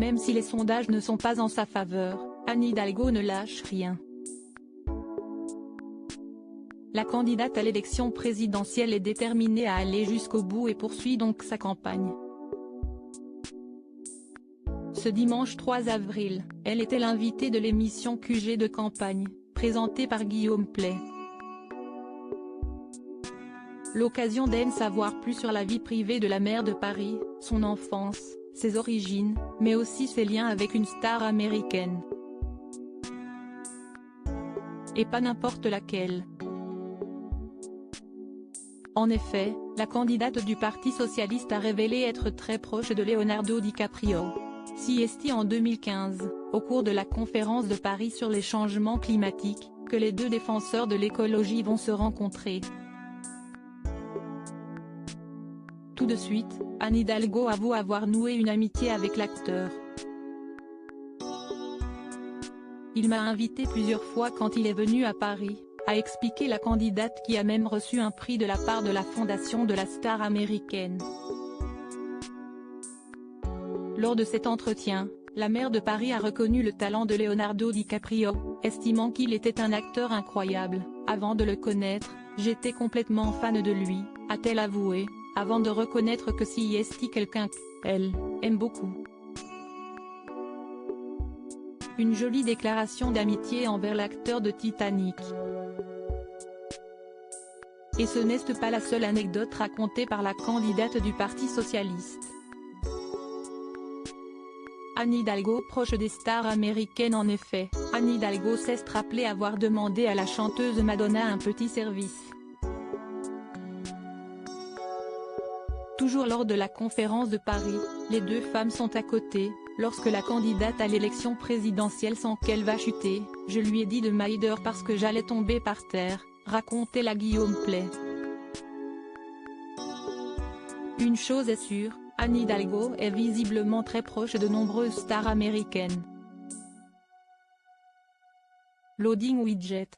Même si les sondages ne sont pas en sa faveur, Anne Hidalgo ne lâche rien. La candidate à l'élection présidentielle est déterminée à aller jusqu'au bout et poursuit donc sa campagne. Ce dimanche 3 avril, elle était l'invitée de l'émission QG de campagne, présentée par Guillaume Pley. L'occasion d'en savoir plus sur la vie privée de la maire de Paris, son enfance, ses origines, mais aussi ses liens avec une star américaine. Et pas n'importe laquelle. En effet, la candidate du Parti socialiste a révélé être très proche de Leonardo DiCaprio. CST en 2015, au cours de la conférence de Paris sur les changements climatiques, que les deux défenseurs de l'écologie vont se rencontrer. Tout de suite, Anne Hidalgo avoue avoir noué une amitié avec l'acteur. Il m'a invité plusieurs fois quand il est venu à Paris, a expliqué la candidate qui a même reçu un prix de la part de la fondation de la star américaine. Lors de cet entretien, la maire de Paris a reconnu le talent de Leonardo DiCaprio, estimant qu'il était un acteur incroyable. Avant de le connaître, j'étais complètement fan de lui, a-t-elle avoué, avant de reconnaître que c'est quelqu'un qu'elle aime beaucoup. Une jolie déclaration d'amitié envers l'acteur de Titanic. Et ce n'est pas la seule anecdote racontée par la candidate du Parti socialiste. Anne Hidalgo proche des stars américaines. En effet, Anne Hidalgo s'est rappelé avoir demandé à la chanteuse Madonna un petit service. Toujours lors de la conférence de Paris, les deux femmes sont à côté, lorsque la candidate à l'élection présidentielle sent qu'elle va chuter. Je lui ai dit de m'aider parce que j'allais tomber par terre, racontait la Guillaume Pley. Une chose est sûre, Anne Hidalgo est visiblement très proche de nombreuses stars américaines. Loading widget.